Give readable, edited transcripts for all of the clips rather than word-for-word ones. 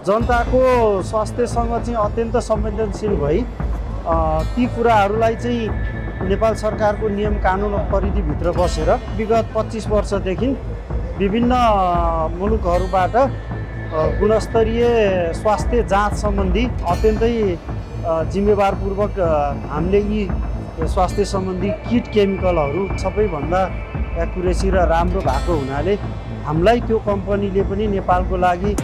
जनताको स्वास्थ्यसँग चाहिँ अत्यन्त संवेदनशील भई ती कुराहरूलाई चाहिँ नेपाल सरकारको नियम कानुन परिधिभित्र बसेर विगत 25 वर्षदेखि विभिन्न मुलुकहरूबाट गुणस्तरीय स्वास्थ्य जाँच सम्बन्धी अत्यन्तै जिम्मेवारपूर्वक हामीले यी स्वास्थ्य सम्बन्धी किट केमिकलहरू सबैभन्दा एक्युरेसी र राम्रो भएको हुनाले हामीलाई त्यो कम्पनीले पनि नेपालको लागि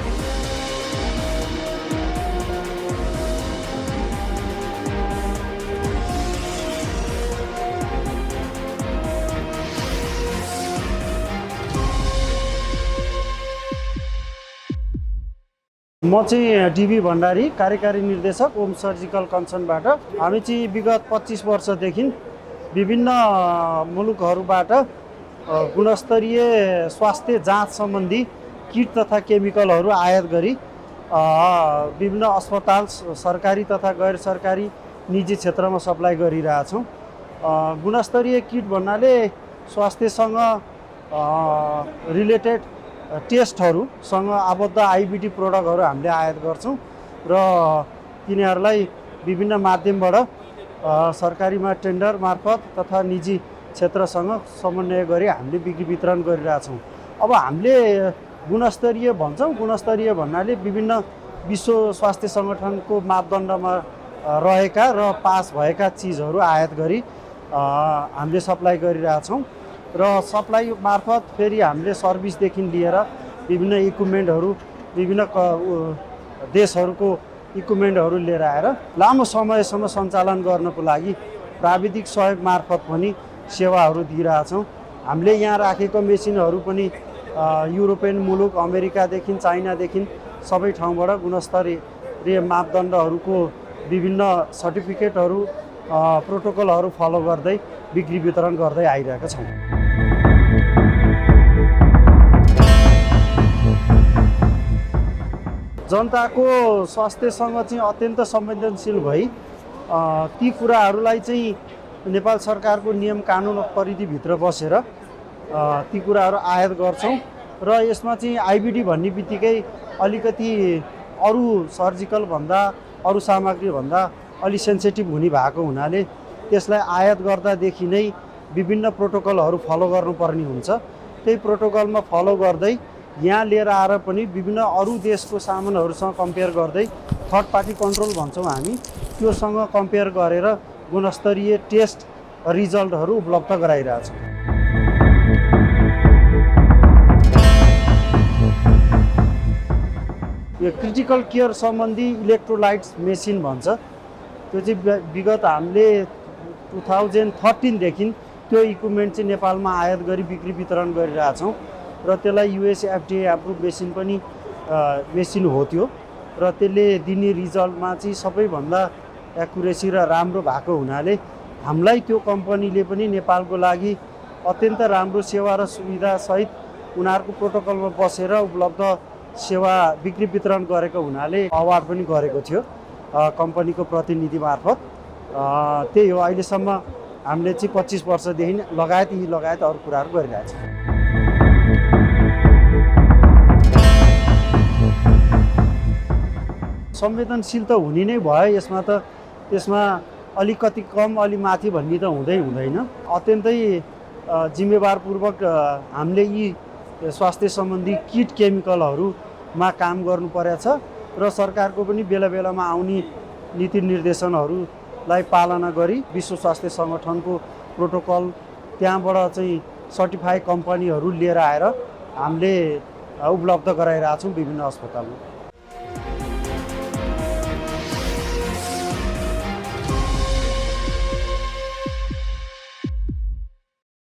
म चाहिँ डीबी भण्डारी कार्यकारी निर्देशक ओम सर्जिकल कन्सर्नबाट हामी चाहिँ विगत 25 वर्षदेखि विभिन्न मुलुकहरूबाट गुणस्तरीय स्वास्थ्य जाँच सम्बन्धी किट तथा केमिकलहरू आयात गरी विभिन्न अस्पताल सरकारी तथा गैर सरकारी निजी क्षेत्रमा सप्लाई गरिरहेछौँ। गुणस्तरीय किट भन्नाले स्वास्थ्यसँग रिलेटेड टेस्टहरूसँग आबद्ध आइबिटी प्रोडक्टहरू हामीले आयात गर्छौँ र तिनीहरूलाई विभिन्न माध्यमबाट सरकारीमा टेन्डर मार्फत तथा निजी क्षेत्रसँग समन्वय गरी हामीले बिक्री वितरण गरिरहेछौँ। अब हामीले गुणस्तरीय भन्छौँ, गुणस्तरीय भन्नाले विभिन्न विश्व स्वास्थ्य सङ्गठनको मापदण्डमा रहेका र पास भएका चिजहरू आयात गरी हामीले सप्लाई गरिरहेछौँ र सप्लाई मार्फत फेरि हामीले सर्भिसदेखि लिएर विभिन्न इक्विपमेन्टहरू विभिन्न देशहरूको इक्विपमेन्टहरू लिएर आएर लामो समयसम्म सञ्चालन गर्नको लागि प्राविधिक सहयोग मार्फत पनि सेवाहरू दिइरहेछौँ। हामीले यहाँ राखेको मेसिनहरू पनि युरोपियन मुलुक अमेरिकादेखि चाइनादेखि सबै ठाउँबाट गुणस्तरीय मापदण्डहरूको विभिन्न सर्टिफिकेटहरू प्रोटोकलहरू फलो गर्दै बिक्री वितरण गर्दै आइरहेका छौँ। जनताको स्वास्थ्यसँग चाहिँ अत्यन्त संवेदनशील भई ती कुराहरूलाई चाहिँ नेपाल सरकारको नियम कानुन परिधिभित्र बसेर ती कुराहरू आयात गर्छौँ र यसमा चाहिँ आइबिडी भन्ने बित्तिकै अलिकति अरू सर्जिकल भन्दा अरू सामग्री भन्दा अलि सेन्सिटिभ हुने भएको हुनाले त्यसलाई आयात गर्दादेखि नै विभिन्न प्रोटोकलहरू फलो गर्नुपर्ने हुन्छ। त्यही प्रोटोकलमा फलो गर्दै यहाँ लिएर आएर पनि विभिन्न अरू देशको सामानहरूसँग कम्पेयर गर्दै थर्ड पार्टी कन्ट्रोल भन्छौँ हामी, त्योसँग कम्पेयर गरेर गुणस्तरीय टेस्ट रिजल्टहरू उपलब्ध गराइरहेछौँ। यो क्रिटिकल केयर सम्बन्धी इलेक्ट्रोलाइट्स मेसिन भन्छ, त्यो चाहिँ विगत हामीले 2013देखि त्यो इक्विपमेन्ट चाहिँ नेपालमा आयात गरी बिक्री वितरण गरिरहेछौँ र त्यसलाई युएस एफडिए एप्रुभ मेसिन हो त्यो र त्यसले दिने रिजल्टमा चाहिँ सबैभन्दा एक्युरेसी र राम्रो भएको हुनाले हामीलाई त्यो कम्पनीले पनि नेपालको लागि अत्यन्त राम्रो सेवा र सुविधा सहित उनीहरूको प्रोटोकलमा बसेर उपलब्ध सेवा बिक्री वितरण गरेको हुनाले अवार्ड पनि गरेको थियो कम्पनीको प्रतिनिधि मार्फत। त्यही हो, अहिलेसम्म हामीले चाहिँ 25 वर्षदेखि लगायत अरू कुराहरू गरिरहेको छौँ। संवेदनशील त हुने नै भयो यसमा अलिकति कम अलि माथि भन्ने त हुँदैन। अत्यन्तै जिम्मेवारपूर्वक हामीले यी स्वास्थ्य सम्बन्धी किट केमिकलहरूमा काम गर्नु परेछ र सरकारको पनि बेला बेलामा आउने नीति निर्देशनहरूलाई पालना गरी विश्व स्वास्थ्य सङ्गठनको प्रोटोकल त्यहाँबाट चाहिँ सर्टिफाई कम्पनीहरू लिएर आएर हामीले उपलब्ध गराइरहेछौँ विभिन्न अस्पतालमा।